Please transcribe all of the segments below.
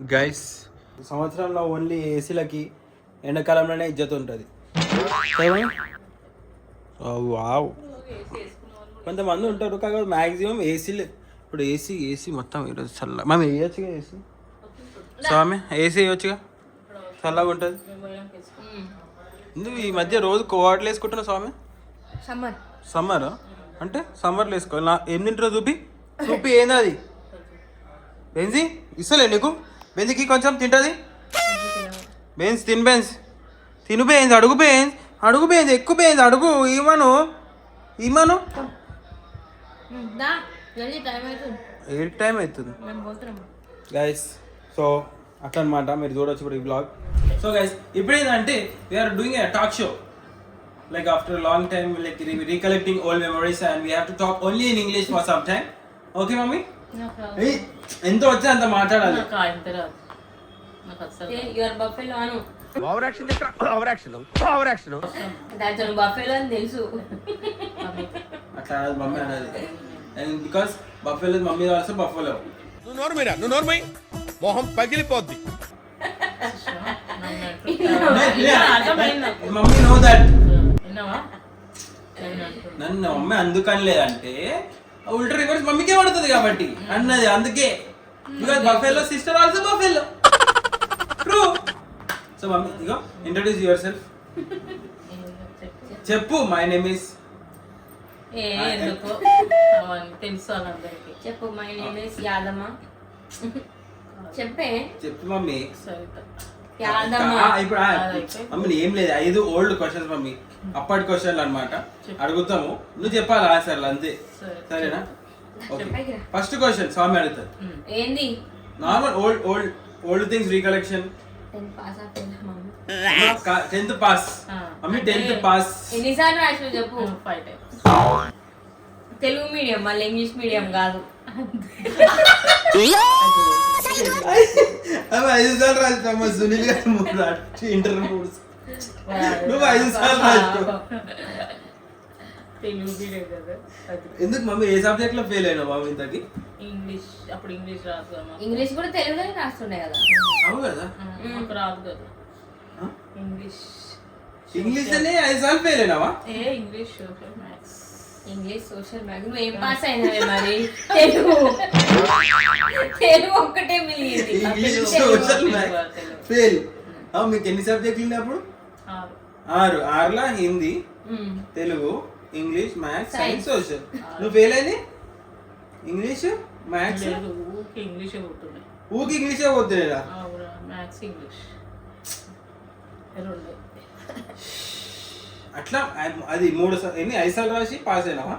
Guys సంవత్సరంలో only ఏసీలకి ఎండాకాలంలోనే ఇజ్జత్ ఉంటుంది. వావ్, కొంతమంది ఉంటారు కాకపోతే మ్యాక్సిమం ఏసీలు. ఇప్పుడు ఏసీ మొత్తం ఈరోజు చల్ల. మనం వేయచ్చుగా ఏసీ. స్వామి ఏసీ వేయచ్చుగా, చల్లగా ఉంటుంది. ఎందుకు ఈ మధ్య రోజు కోవాట్లు వేసుకుంటున్నా స్వామి? సమ్మర్ అంటే సమ్మర్లో వేసుకోవాలి. ఏం తింటారో చూపి ఏంది అది? బెంజీ ఇస్తలే నీకు? బెంజికి కొంచెం తింటుంది. బెంజ్ తిను, బెంజ్ అడుగు బెంజ్ ఎక్కువ బెంజ్ అడుగు. ఇమ్మను ఏ టైం అవుతుంది గైస్. సో అట్లా అనమాట, మీరు చూడొచ్చు ఇప్పుడు ఈ బ్లాగ్. సో గైస్ ఇప్పుడు ఏంటంటే we are doing a talk show. Like after a long time, like recollecting old memories, and we have to talk only in English for some time. Okay, mommy? Hey, ento vacha anta maatadali. You are buffalo anu. Over action. That's a buffalo and తెలుసు. అట్లా mummy అన్నది. And because buffalo is mummy also buffalo. నువ్వు నోర్మై మొహం పగిలిపోద్ది. Mummy know that. నన్ను mummy అందుకని లేదంటే ఉల్టా రివర్స్ మమ్మీకే పడుతుంది కాబట్టి అన్నది. అందుకే because buffalo sister also buffalo. True. So mummy ego introduce your self. చెప్పు. మై నేమ్ ఇస్ చెప్పు. My name is Yadamma. చెప్పు మమ్మీ. యాదమ్మ. ఇప్పుడు మమ్మీ ఏం లేదు, 5 ఓల్డ్ క్వశ్చన్స్ మమ్మీ, అప్పటి క్వశ్చన్లు అనమాట. అడుగుతాము, నువ్వు చెప్పాలి ఆన్సర్లు అంతే. సరేనా? ఓకే. ఫస్ట్ క్వశ్చన్ స్వామి అడుగుతారు. ఏంది? Normal old things recollection. 10th pass mummy. 10th pass ఎన్నిసార్లు రాసినావు చెప్పు. 5 times. తెలుగు మీడియం, మళ్ళీ ఇంగ్లీష్ మీడియం కాదు. 5 సార్లు రాసినామా? సునీల్ గారు ఇంటర్వ్యూ నువ్వు 5 సార్లు రాసినావు. ఎందుకు మమ్మీ? ఏ సబ్జెక్ట్ లో ఫెయిల్ అయినా మమ్మీ ఇంతకి? ఇంగ్లీష్. అప్పుడు ఇంగ్లీష్ రాదు. ఇంగ్లీష్ కూడా తెలుగులోనే రాస్తుండే కదా. అవును కదా. రాదు కదా ఇంగ్లీష్ అనే 5 సార్లు ఫెయిల్ అయినావా? English social maths. నువ్వు ఏం పాస్ అయినావే మరి? తెలుగు ఒక్కటే మిగిలింది. English social maths fail. మీకు ఎన్ని సబ్జెక్టులు ఉన్నాయి అప్పుడు? 6లా Hindi, Telugu, English, maths, science, social. నువ్వు ఫెయిల్ అయింది ఇంగ్లీష్, మ్యాథ్స్. ఊకి ఇంగ్లీషే పోతున్నారా? అట్లా అది 5 సార్లు రాసి పాస్ అయినావా?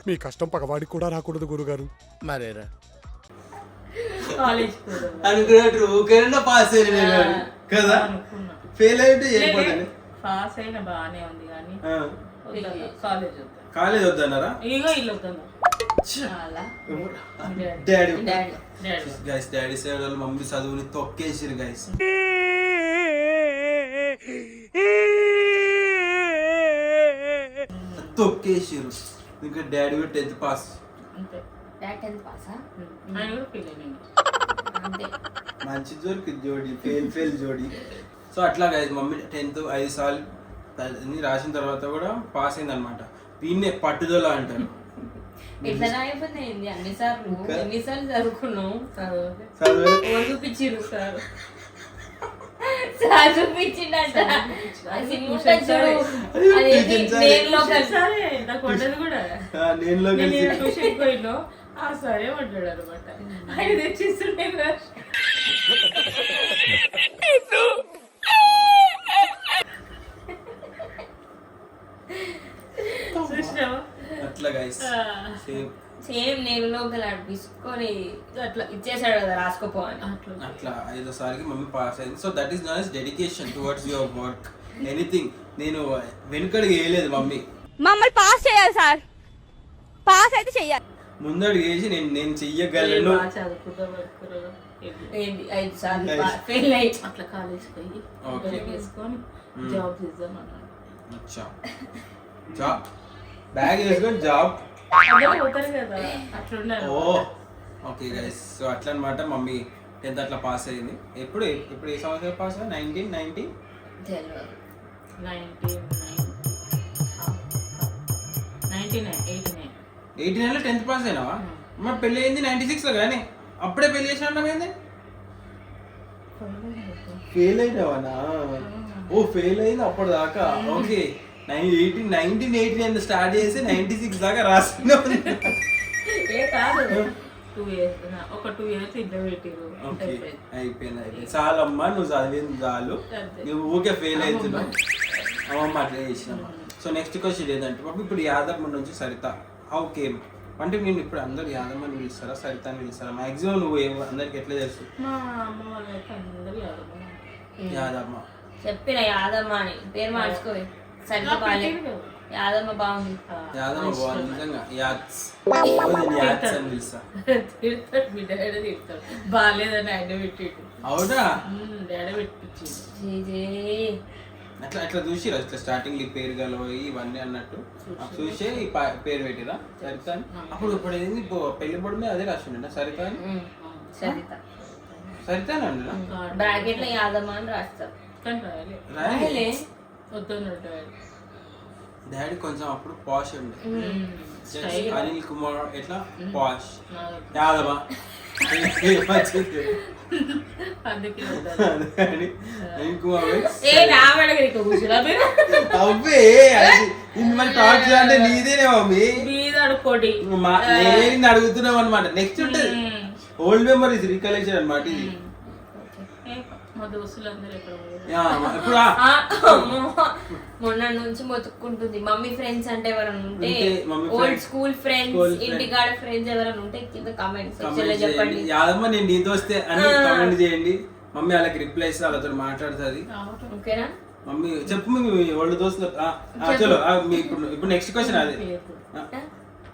మీ కష్టం పగవాడికి కూడా రాకూడదు గురుగారు. మరేరా అనుకున్నట్టు ఊకేనా పాస్ అయినా కదా. ఫెయిల్ అయితే చేయకపోతే పాస్ అయినా బాగానే ఉంది కానీ కాలేజ్ వద్దన్నారా? డాడీ సైడ్ వాళ్ళు మమ్మీ చదువుని తొక్కేసిరు గైస్. తొక్కేసిరు. ఇంకా డాడీ కూడా 10th పాస్. మంచి జోడి జోడి, ఫెయిల్ జోడి. సో అట్లా గైస్ మమ్మీ 10th 5 సార్లు రాసిన తర్వాత కూడా పాస్ అయింది అనమాట. వీన్నే పట్టుదల అంటారు. ఎట్లా రాయిపోయింది? ఎన్నిసార్లు చదువుకున్నావు? చూపించిరు సార్. చూపించిండట. సరే పడ్డాడు అనమాట. ఆయన తెచ్చిస్తుండే అట్లా గైస్ సేమ్ నేను తీసుకొని అట్లా ఇచ్చేసాడు కదా రాసుకోపో అని. అట్లా 5వ సారికి మమ్మీ పాస్ అయింది. So that is not is dedication towards your work. Anything నేను వెనుకడికి వేయలేదు మమ్మీ. మమ్మల్ని పాస్ చేయాలి సార్. పాస్ అయితే చెయ్యాలి. ముందడుగు వేసి నేను చెయ్యగలను. అట్లా కాలేజ్ పోయి జాబ్ బ్యాగ్ వేసుకొని జాబ్. ఓ ఓకే గైస్. సో అట్లా అనమాట మమ్మీ 10th అట్లా పాస్ అయింది. ఎప్పుడు ఇప్పుడు ఏ సంవత్సరం పాస్ అయ్యి 1990 తెలియదు. 89లో 10th పాస్ అయినావా? మరి పెళ్ళి అయింది 96లో కానీ అప్పుడే పెళ్లి చేసినా ఏంది? ఫెయిల్ అయినావానా? ఓ ఫెయిల్ అయింది అప్పటి దాకా. ఓకే 1989 స్టార్ట్ చేసి 96 దాకా రాసిన. కాదు 2 years ఒక 2 years ఇద్దరు పెట్టిరు. ఓకే అయిపోయింది. చాలమ్మా నువ్వు చదివింది చాలు, నువ్వు ఊకే ఫెయిల్ అవుతున్నావు. అమ్మమ్మ అట్లా చేసినమ్మా. సో నెక్స్ట్ క్వశ్చన్ ఏంటంటే బాబు, ఇప్పుడు యాదమ్మ నుంచి సరిత హౌ కేమ్ అంటే నేను ఇప్పుడు అందరు యాదమ్మని పిలుస్తారా సరిత అని పిలుస్తారా? మాక్సిమం నువ్వు అందరికి ఎట్లా తెలుసు? మా అమ్మ వాళ్ళైతే అందరూ యాదమ్మ. చెప్పిన యాదమ్మ అని పేరు మార్చుకోవి. సరిత బాలే యాదమ్మ బాగుంది. యాదమ్మ బాగుంది నిజంగా. యాత్స్ యాత్స్ అని పిలుస్తా. తిడతాడు మీ డాడీ తిడతాడు. బాగాలేదని ఆయన పెట్టిండు. అవునా? డాడీ పెట్టించిండు. అట్లా అట్లా చూసి అట్లా స్టార్టింగ్ ఈ పేరు గలవి ఇవన్నీ అన్నట్టు చూసే ఈ పేరు పెట్టిరా సరిత అని. అప్పుడు ఇప్పుడు ఏంది పెళ్లి పొడి మీద అదే రాసిండ సరిత అని. సరిత సరిత అని అన్నా బ్రాకెట్ లో యాదమ్మ అని రాస్తారు. రాయలే. వద్దన్నట్టు డాడీ కొంచెం అప్పుడు పాష్ ఉండే. అనిల్ కుమార్ ఎట్లా పాష్ యాదవ అందుకే అనిల్ కుమార్ అవ్వే మరి టార్చ్ అంటే నీదేనే మమ్మీ. అడుకోటి నేను అడుగుతున్నాం అనమాట. నెక్స్ట్ ఉంటుంది ఓల్డ్ మెమరీస్ రికలెక్షన్ అనమాట ఇది. మా దోస్తులందరూ ఎక్కడ ఇప్పుడు మొన్న నుంచి మొత్తుకుంటుంది. మమ్మీ ఫ్రెండ్స్ అంటే ఎవరైనా ఉంటే, మమ్మీ ఓల్డ్ స్కూల్ ఫ్రెండ్స్, ఇంటికాడ ఫ్రెండ్స్ ఎవరైనా ఉంటే కింద కామెంట్ సెక్షన్ లో చెప్పండి. యాదమ్మ నేను నీ దోస్తే అని కామెంట్ చేయండి. మమ్మీ వాళ్ళకి రిప్లై ఇస్తే వాళ్ళతో మాట్లాడుతుంది. ఓకేనా మమ్మీ చెప్పు మీ ఓల్డ్ దోస్తులు. చలో ఇప్పుడు నెక్స్ట్ క్వశ్చన్ అదే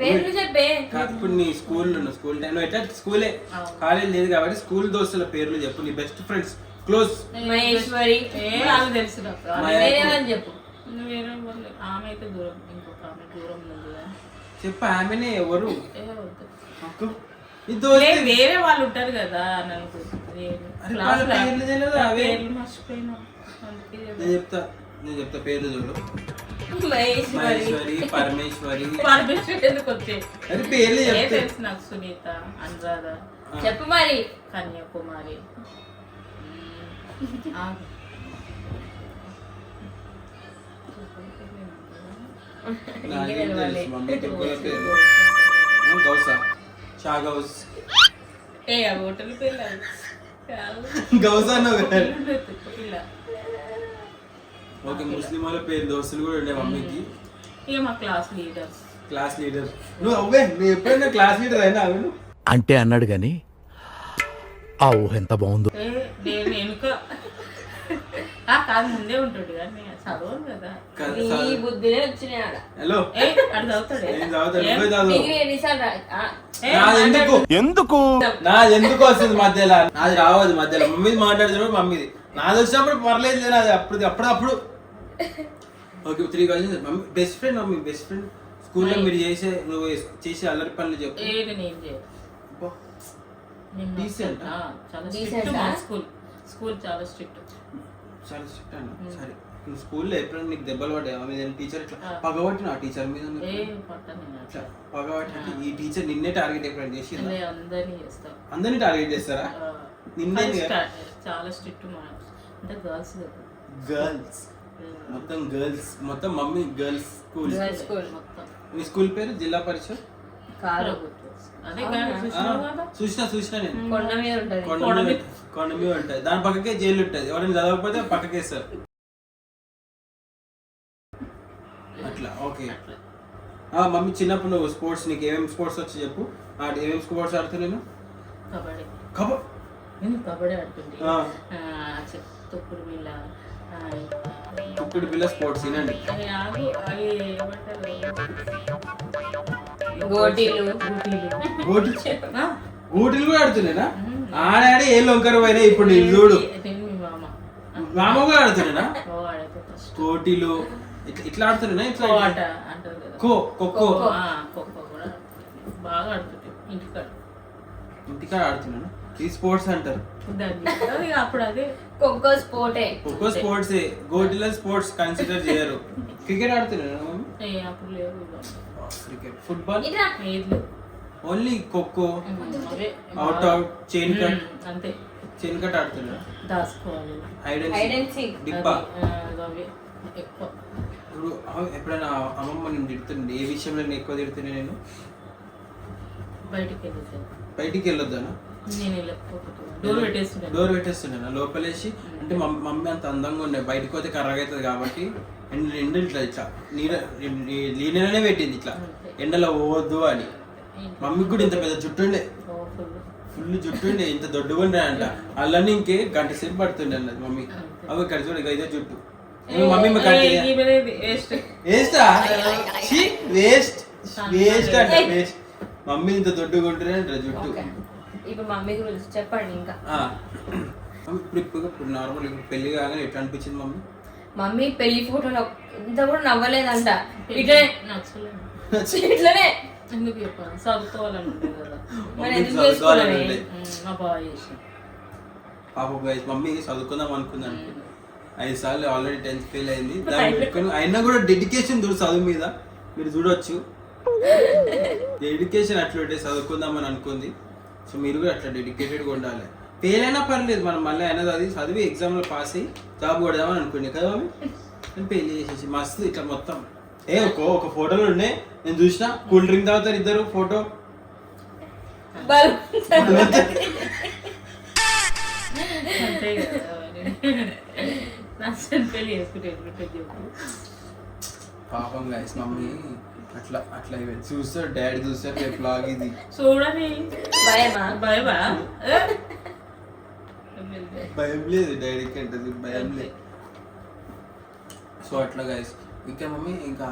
పేర్లు చెప్పే. ఇప్పుడు నీ స్కూల్ టైం ఎట్లా స్కూలే కాలేజ్ లేదు కాబట్టి స్కూల్ దోస్తుల పేర్లు చెప్పు. నీ బెస్ట్ ఫ్రెండ్స్ క్లోజ్. మహేశ్వరి తెలుసు చెప్పు. ఆమె అయితే దూరం, ఇంకొక ఆమె దూరం ఉంది. చెప్పు ఆమెనే ఎవరు? వేరే వాళ్ళు ఉంటారు కదా నేను చెప్తా పేర్లు చూడు. మహేశ్వరి, పరమేశ్వరి ఎందుకు వచ్చాయి అది పేర్లు తెలుసు నాకు. సునీత, అనురాధ చెప్పు మరి. కన్యాకుమారి, గౌసా షాగౌస్ హోటల్ పేర్లు గౌసా ఓకే. ముస్లిం వాళ్ళ పేరు దోస్తులు కూడా ఉండే మమ్మీకి. ఇక మా క్లాస్ లీడర్ నువ్వు అవ్వే నువ్వు ఎప్పుడైనా క్లాస్ లీడర్ అయినా అవును అంటే అన్నాడు గాని ఆ ఊహ ఎంత బాగుందో. వెనుక కాదు ముందే ఉంటాడు కానీ చదవను కదా. బుద్ధినే వచ్చినాయి ఆడ. హలో ఎందుకు ఎందుకు వస్తుంది మధ్యలో? నాది రావద్దు మధ్యలో. మమ్మీది మాట్లాడుతున్నప్పుడు మమ్మీది, నాది వచ్చినప్పుడు పర్లేదు. నాది అప్పుడు okay 3 questions. Mummy best friend, mummy best friend స్కూల్లో మీరు నువ్వు చేసే అల్లరి పనులు చెప్పు. స్కూల్ చాలా స్ట్రిక్ట్ అన్న. సరే నువ్వు స్కూల్లో ఎప్పుడైనా నీకు దెబ్బలు పడ్డాయి? టీచర్ ఇట్లా పగబట్టిన ఆ టీచర్ మీద పగబట్టి ఈ టీచర్ నిన్నే టార్గెట్ ఎప్పుడైనా చేసిందా? అందరినీ టార్గెట్ చేస్తారా? నిన్నే చాలా స్ట్రిక్ట్ అంటే గర్ల్స్ మొత్తం గర్ల్స్ మొత్తం మమ్మీ గర్ల్స్ స్కూల్. మీ స్కూల్ పేరు జిల్లా పరిషత్ చూసిన నేను. కొండ మీద ఉంటుంది. దాని పక్కకే జైలు ఉంటుంది. ఎవరైనా చదవకపోతే పక్కకేస్తారు అట్లా. ఓకే మమ్మీ చిన్నప్పుడు నువ్వు స్పోర్ట్స్ నీకు ఏమేమి స్పోర్ట్స్ వచ్చి చెప్పు. ఏమేమి స్పోర్ట్స్ ఆడుతున్నా నేను? కబడ్డీ ఆడుతుంది. తొక్కుడు బిళ్ళ స్పోర్ట్స్ తినండి. ఊటీలు కూడా ఆడుతున్నానా? ఆడాడి ఏ లొంకర పోయినా ఇప్పుడు నేను చూడు. మామ కూడా ఆడుతున్నానా? కోటీలు ఇట్లా ఆడుతున్నా. ఇట్లా ఖోఖో బాగా ఆడుతుంది. ఇంటికాడ ఆడుతున్నాను. ఈ స్పోర్ట్స్ అంటారు. దాన్ని అప్పుడు అదే ఖోఖో స్పోర్టే. ఖోఖో స్పోర్ట్స్, గోటిలో స్పోర్ట్స్ కన్సిడర్ చేయరు. క్రికెట్ ఆడుతున్నారు మమ్మీ? అప్పుడు లేవు క్రికెట్, ఫుట్బాల్ ఇట్లా ఓన్లీ ఖోఖో, అవే అవుట్ అవుట్, చైన్ కట్. అంతే. చైన్ కట్ ఆడుతున్నారు. దాచుకోవాలి హైడ్ అండ్ సీక్. డిప్పా. అవే ఎక్కువ. ఇప్పుడు ఎప్పుడైనా అమ్మమ్మ నేను తిడుతుండే, ఏ విషయంలో నేను ఎక్కువ తిడుతుండే? నేను బయటికి వెళ్ళేసాను. బయటికి వెళ్ళొద్దానా? నేను వెళ్ళకపోతే డోర్ పెట్టేస్తున్నాను లోపలేసి. అంటే మమ్మీ అంత అందంగా ఉండే, బయటకు పోతే కర్రగా అవుతుంది కాబట్టి ఎండ ఇట్లా ఇట్లా నీడనే పెట్టింది ఇట్లా, ఎండలో పోవద్దు అని. మమ్మీకి కూడా ఇంత పెద్ద జుట్టు ఉండే, ఫుల్ జుట్టు ఉండే, ఇంత దొడ్డుగా ఉండే అంట. అలానే ఇంకే గంట సేపు పడుతుండే అన్నది మమ్మీ. అవి ఇక్కడ చూడ ఇదే జుట్టు. మమ్మీ వేస్ట్ వేస్ట్ అంట, వేస్ట్. మమ్మీ ఇంత దొడ్డుగా ఉంటుండే అంట జుట్టు. ఇప్పుడు మమ్మీ గురించి చెప్పండి ఇంకా. ఇప్పుడు నార్మల్ ఇప్పుడు పెళ్లి కాగానే ఎట్లా అనిపించింది మమ్మీ? మమ్మీ పెళ్లి ఫోటోలో ఇంత కూడా నవ్వలేదంట. ఇట్లనే ఇట్లనే ఎందుకు చెప్పాను, చదువుకోవాలని ఉంటుంది కదా. మరి ఎందుకు చేసుకోవాలి? మా బాగా చేసి పాప మమ్మీ చదువుకుందాం అనుకుందాం. 5 సార్లు ఆల్రెడీ 10th ఫెయిల్ అయింది. దాన్ని పెట్టుకుని అయినా కూడా డెడికేషన్ చూడు చదువు మీద, మీరు చూడొచ్చు. డెడికేషన్ అట్లా చదువుకుందామని అనుకుంది. సో మీరు కూడా అట్లా డెడికేటెడ్గా ఉండాలి. ఫెయిల్ అయినా పర్లేదు, మనం మళ్ళీ అయినా చదివి ఎగ్జామ్లో పాస్ అయ్యి జాబ్ కొడదామని అనుకునే కదా మమ్మీ. నేను పెళ్లి చేసేసి మస్తు ఇట్లా మొత్తం ఒక ఫోటోలు ఉండే, నేను చూసిన. కూల్ డ్రింక్ తాగుతారు ఇద్దరు, ఫోటో అంతే కదా. పెళ్లి చేసుకుంటే పాపం గైస్ మమ్మీ అట్లా అట్లా చూస్తారు, డాడీ చూస్తారు రేపు బ్లాగ్ ఇది చూడని భయమా? భయమా? భయం లేదు డాడీకి, అంటే భయం లేదు. సో అట్లా గైస్. ఇంకా మమ్మీ ఇంకా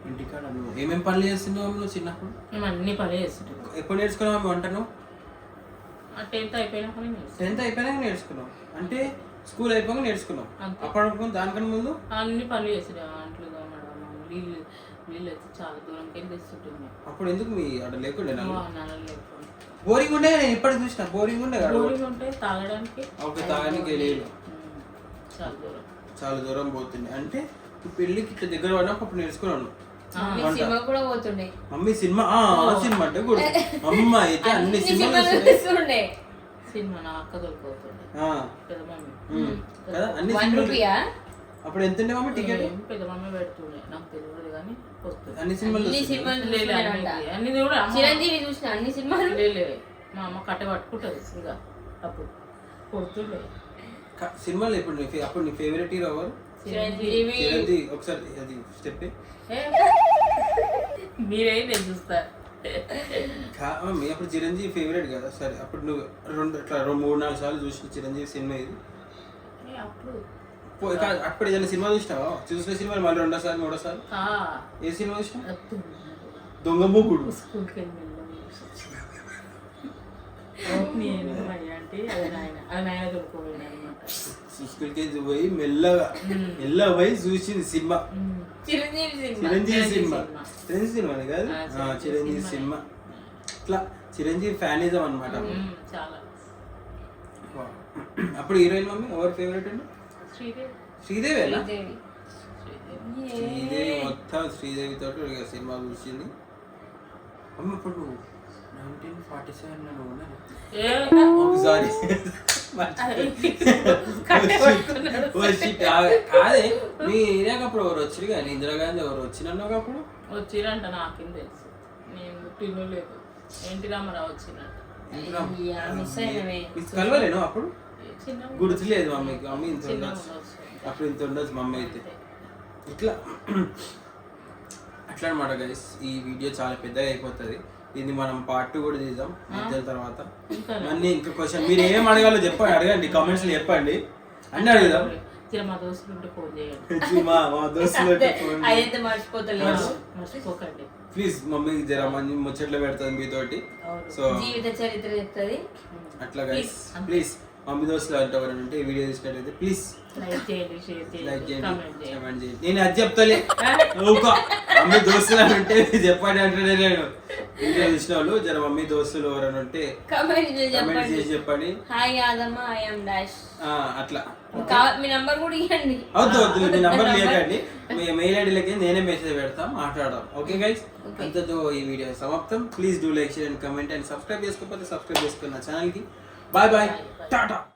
ఇంటికాడ నువ్వు ఏమేమి పనులు చేస్తున్నావు నువ్వు చిన్నప్పుడు? మేము అన్ని పనులు చేస్తుంటాం. ఎప్పుడు నేర్చుకున్నావు మమ్మీ వంటను? 10th అయిపోయినాక 10th అయిపోయినాక నేర్చుకున్నావు అంటే స్కూల్ అయిపోయాక నేర్చుకున్నావు. అప్పుడు దానికన్నా ముందు అన్ని పనులు చేస్తుంటాం. అంట్లు తోమడం, నీళ్ళు వచ్చి చాలా దూరంకి వెళ్ళి తెస్తుంటున్నాం. అప్పుడు ఎందుకు మీ అక్కడ లేకుండే? నాన్న లేకుండా బోరింగ్ ఉండే, నేను ఇప్పటికి చూసిన బోరింగ్ ఉండే కదా. బోరింగ్ ఉంటే తాగడానికి ఓకే, తాగడానికి లేదు, చాలా దూరం పోతుండే. అంటే పెళ్ళికి ఇట్లా దగ్గర పడినప్పుడు అప్పుడు నేర్చుకున్నాను. సినిమా కూడా పోతుండే మమ్మీ. సినిమా సినిమా అంటే కూడా అమ్మ అయితే అన్ని సినిమాలు చూస్తుండే. సినిమా నా అక్క దొరికిపోతుండే పెద్ద మమ్మీ కదా. అన్ని అప్పుడు ఎంత ఉండే మమ్మీ టికెట్? పెద్ద మమ్మీ పెడుతుండే, నాకు తెలియదు కానీ వస్తుంది. అన్ని సినిమాలు అన్ని కూడా చిరంజీవి చూసిన అన్ని సినిమాలు. మా అమ్మ కట్ట పట్టుకుంటుంది ఇంకా. అప్పుడు కొడుతుండే సినిమాలు. ఇప్పుడు అప్పుడు నీ ఫేవరెట్ హీరో ఎవరు? చిరంజీవి. ఒకసారి అది స్టెప్ మీరే నేను చూస్తా. మమ్మీ అప్పుడు చిరంజీవి ఫేవరెట్ కదా. సరే అప్పుడు నువ్వు 3-4 సార్లు చూసిన చిరంజీవి సినిమా ఇది? అప్పుడు ఏదైనా సినిమా చూసినావా? చూసిన సినిమా మళ్ళీ 2వ సారి 3వ సారి ఏ సినిమా చూసినా? దొంగ మూకుడు. స్కూల్కి వెళ్ళి నేను అంటే అది నాయన దొరుకుపోయాడు అనమాట. స్కూల్కి పోయి మెల్లగా పోయి చూసింది సినిమా. చిరంజీవి సినిమా కాదు, చిరంజీవి సినిమా. ఇట్లా చిరంజీవి ఫ్యానిజం అనమాట. చాలా. అప్పుడు హీరోయిన్ మమ్మీ ఎవరు ఫేవరెట్ అండి? శ్రీదేవి. శ్రీదేవి మొత్తం శ్రీదేవి తోటి సినిమా చూసింది అమ్మ. ఇప్పుడు 1947 ఒకసారి కాదే మీ ఏరియాకి అప్పుడు ఎవరు వచ్చారు కానీ ఇందిరాగాంధీ ఎవరు వచ్చినన్నావు అప్పుడు? వచ్చిరంట, నాకేం తెలుసు. నేను తినలేదు. ఎన్టీ రామారావు వచ్చినట్టు. కలవలేను అప్పుడు, గుర్తులేదు మమ్మీకి. మమ్మీ ఇంత ఉండొచ్చు అప్పుడు, ఇంత ఉండొచ్చు మమ్మీ అయితే. ఇట్లా అట్లా అనమాట గైస్. ఈ వీడియో చాలా పెద్దగా అయిపోతుంది. ఇది మనం పార్ట్ 2 కూడా తీద్దాం మధ్య తర్వాత. మళ్ళీ ఇంకా క్వశ్చన్ మీరు ఏం అడగాలో చెప్పండి, అడగండి కామెంట్స్ లో చెప్పండి. అన్నీ అడుగుదాం. మా దోస్తులు ఫోన్ చేయండి. మా దోస్తులు మర్చిపోకండి ప్లీజ్. మమ్మీ జర మంచి ముచ్చట్లు పెడుతుంది మీతోటి. సో జీవిత చరిత్ర చెప్తుంది అట్లా గైస్. ప్లీజ్ మమ్మీ దోస్తులు అంటే ఎవరైనా ఉంటే ఈ వీడియో చూసినట్లయితే ప్లీజ్ లైక్ చేయండి, షేర్ చేయండి, కామెంట్ చేయండి. నేను అది చెప్తాలే. మమ్మీ దోస్తులు అంటే చెప్పండి అంటే నేను వీడియో చూసిన వాళ్ళు జర మమ్మీ దోస్తులు ఎవరైనా ఉంటే కమెంట్ కమెంట్ చేసి చెప్పండి. చెప్పండి. Hi Yadamma I am dash. అట్లా మీ నంబర్ కూడా ఇవ్వండి. వద్దు మీ నంబర్ లేకండి, మీ మెయిల్ ఐడిలకి నేనే మెసేజ్ పెడతాం, మాట్లాడదాం. ఓకే గైస్, అంతతో ఈ వీడియో సమాప్తం. Please do like, share and comment and subscribe చేసుకోకపోతే సబ్స్క్రైబ్ చేసుకున్న ఛానల్కి. Bye bye, Tata.